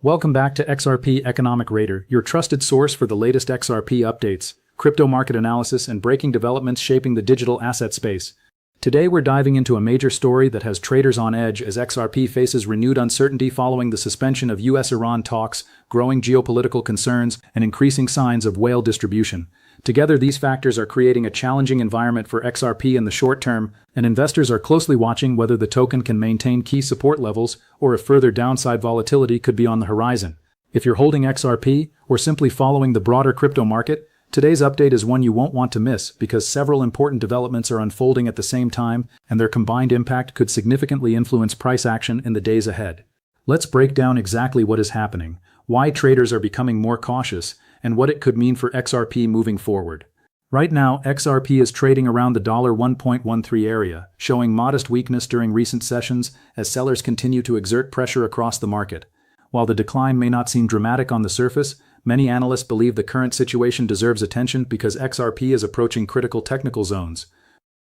Welcome back to XRP Economic Radar, your trusted source for the latest XRP updates, crypto market analysis, and breaking developments shaping the digital asset space. Today we're diving into a major story that has traders on edge as XRP faces renewed uncertainty following the suspension of US-Iran talks, growing geopolitical concerns, and increasing signs of whale distribution. Together, these factors are creating a challenging environment for XRP in the short term, and investors are closely watching whether the token can maintain key support levels or if further downside volatility could be on the horizon. If you're holding XRP or simply following the broader crypto market, today's update is one you won't want to miss because several important developments are unfolding at the same time, and their combined impact could significantly influence price action in the days ahead. Let's break down exactly what is happening, why traders are becoming more cautious, and what it could mean for XRP moving forward. Right now, XRP is trading around the $1.13 area, showing modest weakness during recent sessions as sellers continue to exert pressure across the market. While the decline may not seem dramatic on the surface, many analysts believe the current situation deserves attention because XRP is approaching critical technical zones.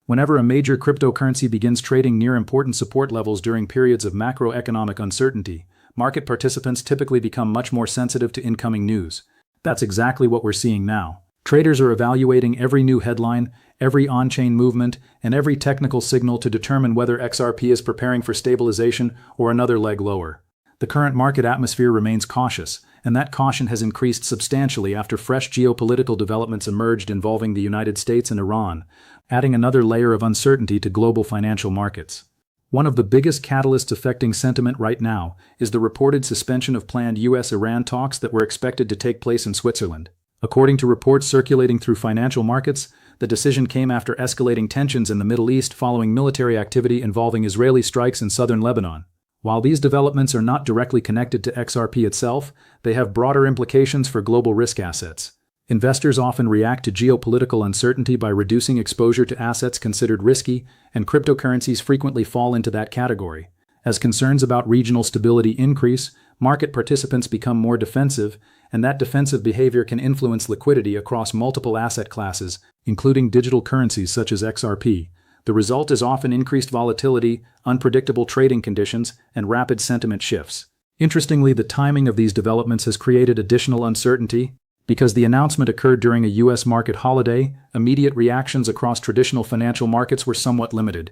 Whenever a major cryptocurrency begins trading near important support levels during periods of macroeconomic uncertainty, market participants typically become much more sensitive to incoming news. That's exactly what we're seeing now. Traders are evaluating every new headline, every on-chain movement, and every technical signal to determine whether XRP is preparing for stabilization or another leg lower. The current market atmosphere remains cautious, and that caution has increased substantially after fresh geopolitical developments emerged involving the United States and Iran, adding another layer of uncertainty to global financial markets. One of the biggest catalysts affecting sentiment right now is the reported suspension of planned US-Iran talks that were expected to take place in Switzerland. According to reports circulating through financial markets, the decision came after escalating tensions in the Middle East following military activity involving Israeli strikes in southern Lebanon. While these developments are not directly connected to XRP itself, they have broader implications for global risk assets. Investors often react to geopolitical uncertainty by reducing exposure to assets considered risky, and cryptocurrencies frequently fall into that category. As concerns about regional stability increase, market participants become more defensive, and that defensive behavior can influence liquidity across multiple asset classes, including digital currencies such as XRP. The result is often increased volatility, unpredictable trading conditions, and rapid sentiment shifts. Interestingly, the timing of these developments has created additional uncertainty. Because the announcement occurred during a U.S. market holiday, immediate reactions across traditional financial markets were somewhat limited.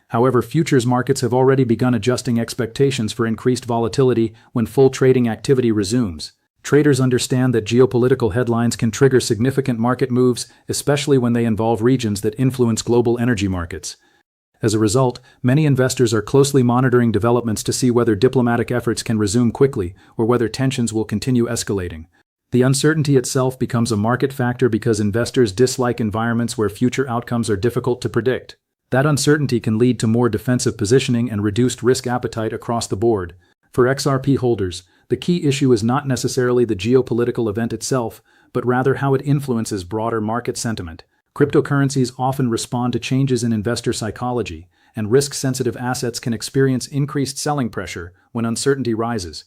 However, futures markets have already begun adjusting expectations for increased volatility when full trading activity resumes. Traders understand that geopolitical headlines can trigger significant market moves, especially when they involve regions that influence global energy markets. As a result, many investors are closely monitoring developments to see whether diplomatic efforts can resume quickly or whether tensions will continue escalating. The uncertainty itself becomes a market factor because investors dislike environments where future outcomes are difficult to predict. That uncertainty can lead to more defensive positioning and reduced risk appetite across the board. For XRP holders, the key issue is not necessarily the geopolitical event itself, but rather how it influences broader market sentiment. Cryptocurrencies often respond to changes in investor psychology, and risk-sensitive assets can experience increased selling pressure when uncertainty rises.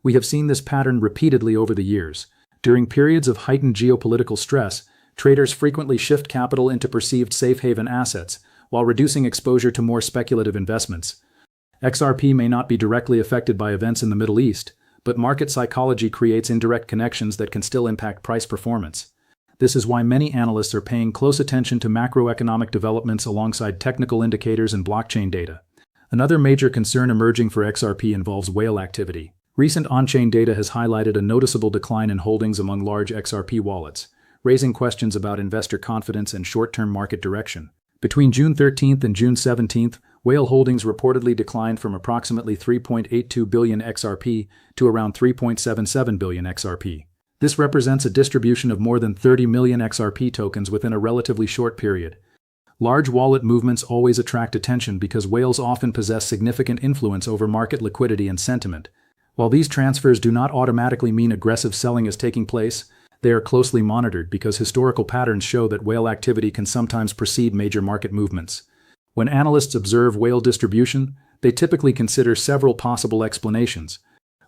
We have seen this pattern repeatedly over the years. During periods of heightened geopolitical stress, traders frequently shift capital into perceived safe haven assets, while reducing exposure to more speculative investments. XRP may not be directly affected by events in the Middle East, but market psychology creates indirect connections that can still impact price performance. This is why many analysts are paying close attention to macroeconomic developments alongside technical indicators and blockchain data. Another major concern emerging for XRP involves whale activity. Recent on-chain data has highlighted a noticeable decline in holdings among large XRP wallets, raising questions about investor confidence and short-term market direction. Between June 13th and June 17th, whale holdings reportedly declined from approximately 3.82 billion XRP to around 3.77 billion XRP. This represents a distribution of more than 30 million XRP tokens within a relatively short period. Large wallet movements always attract attention because whales often possess significant influence over market liquidity and sentiment. While these transfers do not automatically mean aggressive selling is taking place, they are closely monitored because historical patterns show that whale activity can sometimes precede major market movements. When analysts observe whale distribution, they typically consider several possible explanations.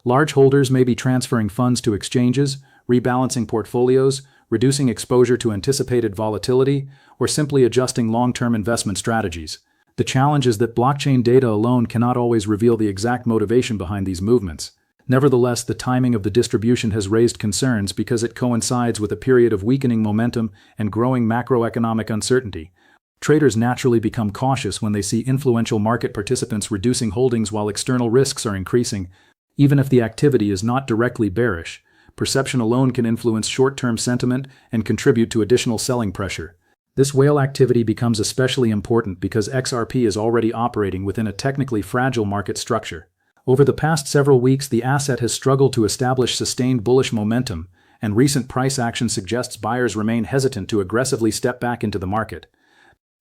Large holders may be transferring funds to exchanges, rebalancing portfolios, reducing exposure to anticipated volatility, or simply adjusting long-term investment strategies. The challenge is that blockchain data alone cannot always reveal the exact motivation behind these movements. Nevertheless, the timing of the distribution has raised concerns because it coincides with a period of weakening momentum and growing macroeconomic uncertainty. Traders naturally become cautious when they see influential market participants reducing holdings while external risks are increasing. Even if the activity is not directly bearish, perception alone can influence short-term sentiment and contribute to additional selling pressure. This whale activity becomes especially important because XRP is already operating within a technically fragile market structure. Over the past several weeks, the asset has struggled to establish sustained bullish momentum, and recent price action suggests buyers remain hesitant to aggressively step back into the market.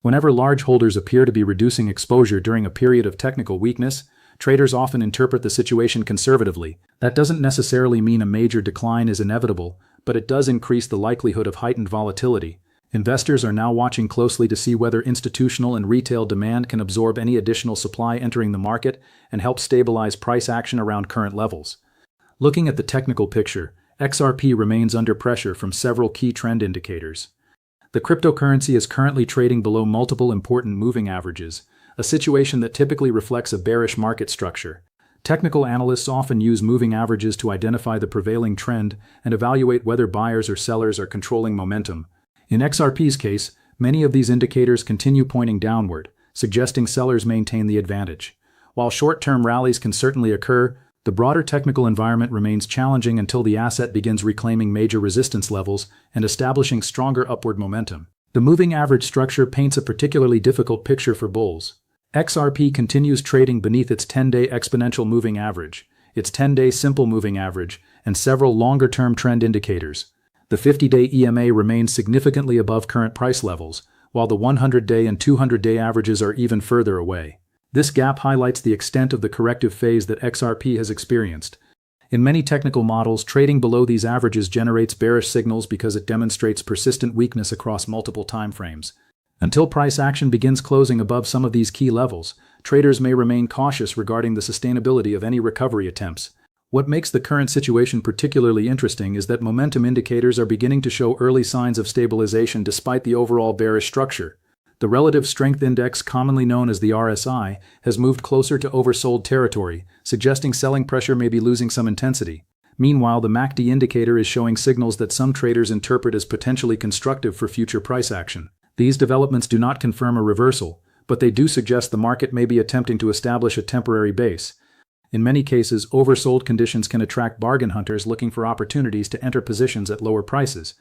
Whenever large holders appear to be reducing exposure during a period of technical weakness, traders often interpret the situation conservatively. That doesn't necessarily mean a major decline is inevitable, but it does increase the likelihood of heightened volatility. Investors are now watching closely to see whether institutional and retail demand can absorb any additional supply entering the market and help stabilize price action around current levels. Looking at the technical picture, XRP remains under pressure from several key trend indicators. The cryptocurrency is currently trading below multiple important moving averages, a situation that typically reflects a bearish market structure. Technical analysts often use moving averages to identify the prevailing trend and evaluate whether buyers or sellers are controlling momentum. In XRP's case, many of these indicators continue pointing downward, suggesting sellers maintain the advantage. While short-term rallies can certainly occur, the broader technical environment remains challenging until the asset begins reclaiming major resistance levels and establishing stronger upward momentum. The moving average structure paints a particularly difficult picture for bulls. XRP continues trading beneath its 10-day exponential moving average, its 10-day simple moving average, and several longer-term trend indicators. The 50-day EMA remains significantly above current price levels, while the 100-day and 200-day averages are even further away. This gap highlights the extent of the corrective phase that XRP has experienced. In many technical models, trading below these averages generates bearish signals because it demonstrates persistent weakness across multiple timeframes. Until price action begins closing above some of these key levels, traders may remain cautious regarding the sustainability of any recovery attempts. What makes the current situation particularly interesting is that momentum indicators are beginning to show early signs of stabilization despite the overall bearish structure. The Relative Strength Index, commonly known as the RSI, has moved closer to oversold territory, suggesting selling pressure may be losing some intensity. Meanwhile, the MACD indicator is showing signals that some traders interpret as potentially constructive for future price action. These developments do not confirm a reversal, but they do suggest the market may be attempting to establish a temporary base. In many cases, oversold conditions can attract bargain hunters looking for opportunities to enter positions at lower prices.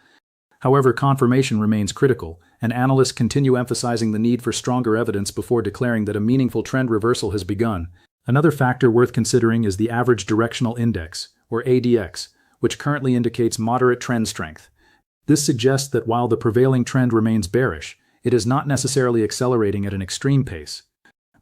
However, confirmation remains critical, and analysts continue emphasizing the need for stronger evidence before declaring that a meaningful trend reversal has begun. Another factor worth considering is the Average Directional Index, or ADX, which currently indicates moderate trend strength. This suggests that while the prevailing trend remains bearish, it is not necessarily accelerating at an extreme pace.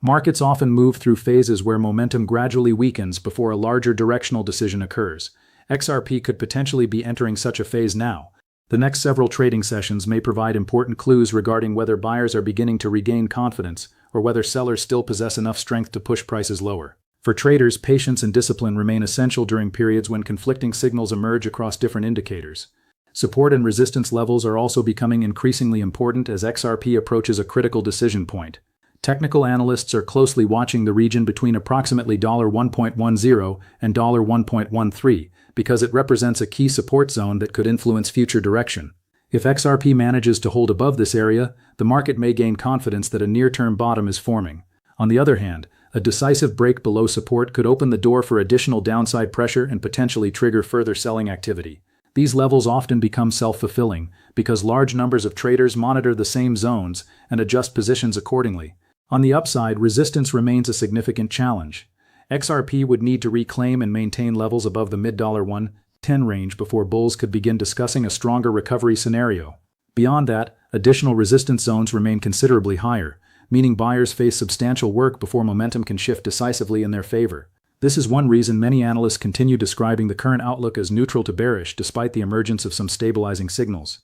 Markets often move through phases where momentum gradually weakens before a larger directional decision occurs. XRP could potentially be entering such a phase now. The next several trading sessions may provide important clues regarding whether buyers are beginning to regain confidence or whether sellers still possess enough strength to push prices lower. For traders, patience and discipline remain essential during periods when conflicting signals emerge across different indicators. Support and resistance levels are also becoming increasingly important as XRP approaches a critical decision point. Technical analysts are closely watching the region between approximately $1.10 and $1.13 because it represents a key support zone that could influence future direction. If XRP manages to hold above this area, the market may gain confidence that a near-term bottom is forming. On the other hand, a decisive break below support could open the door for additional downside pressure and potentially trigger further selling activity. These levels often become self-fulfilling because large numbers of traders monitor the same zones and adjust positions accordingly. On the upside, resistance remains a significant challenge. XRP would need to reclaim and maintain levels above the mid-$1.10 range before bulls could begin discussing a stronger recovery scenario. Beyond that, additional resistance zones remain considerably higher, meaning buyers face substantial work before momentum can shift decisively in their favor. This is one reason many analysts continue describing the current outlook as neutral to bearish despite the emergence of some stabilizing signals.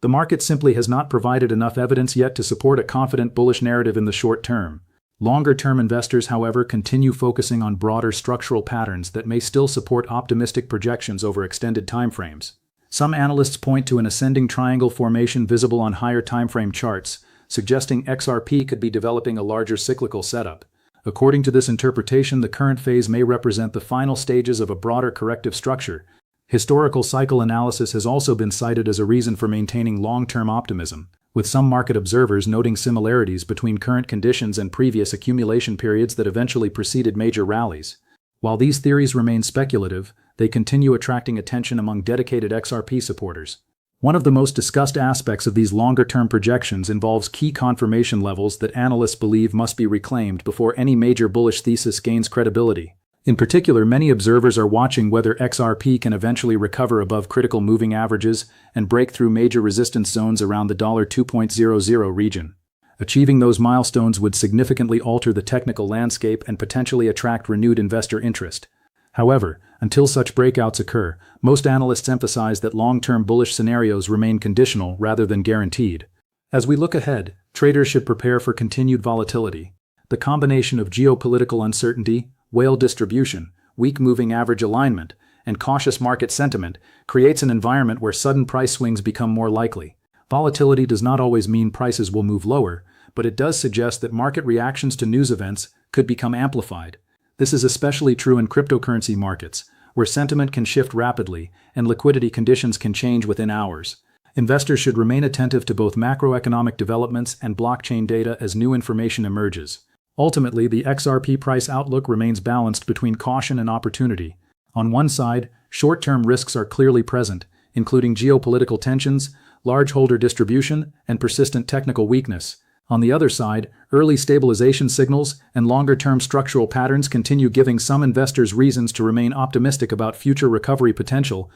The market simply has not provided enough evidence yet to support a confident bullish narrative in the short term. Longer-term investors, however, continue focusing on broader structural patterns that may still support optimistic projections over extended timeframes. Some analysts point to an ascending triangle formation visible on higher timeframe charts, suggesting XRP could be developing a larger cyclical setup. According to this interpretation, the current phase may represent the final stages of a broader corrective structure. Historical cycle analysis has also been cited as a reason for maintaining long-term optimism, with some market observers noting similarities between current conditions and previous accumulation periods that eventually preceded major rallies. While these theories remain speculative, they continue attracting attention among dedicated XRP supporters. One of the most discussed aspects of these longer-term projections involves key confirmation levels that analysts believe must be reclaimed before any major bullish thesis gains credibility. In particular, many observers are watching whether XRP can eventually recover above critical moving averages and break through major resistance zones around the $2.00 region. Achieving those milestones would significantly alter the technical landscape and potentially attract renewed investor interest. However, until such breakouts occur, most analysts emphasize that long-term bullish scenarios remain conditional rather than guaranteed. As we look ahead, traders should prepare for continued volatility. The combination of geopolitical uncertainty, whale distribution, weak moving average alignment, and cautious market sentiment creates an environment where sudden price swings become more likely. Volatility does not always mean prices will move lower, but it does suggest that market reactions to news events could become amplified. This is especially true in cryptocurrency markets, where sentiment can shift rapidly and liquidity conditions can change within hours. Investors should remain attentive to both macroeconomic developments and blockchain data as new information emerges. Ultimately, the XRP price outlook remains balanced between caution and opportunity. On one side, short-term risks are clearly present, including geopolitical tensions, large holder distribution, and persistent technical weakness. On the other side, early stabilization signals and longer-term structural patterns continue giving some investors reasons to remain optimistic about future recovery potential.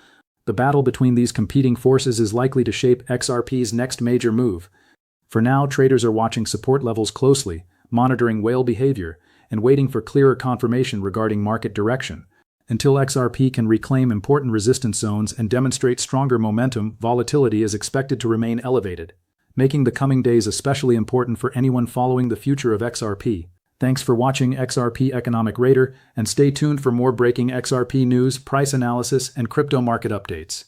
The battle between these competing forces is likely to shape XRP's next major move. For now, traders are watching support levels closely, monitoring whale behavior, and waiting for clearer confirmation regarding market direction. Until XRP can reclaim important resistance zones and demonstrate stronger momentum, volatility is expected to remain elevated, making the coming days especially important for anyone following the future of XRP. Thanks for watching XRP Economic Radar, and stay tuned for more breaking XRP news, price analysis, and crypto market updates.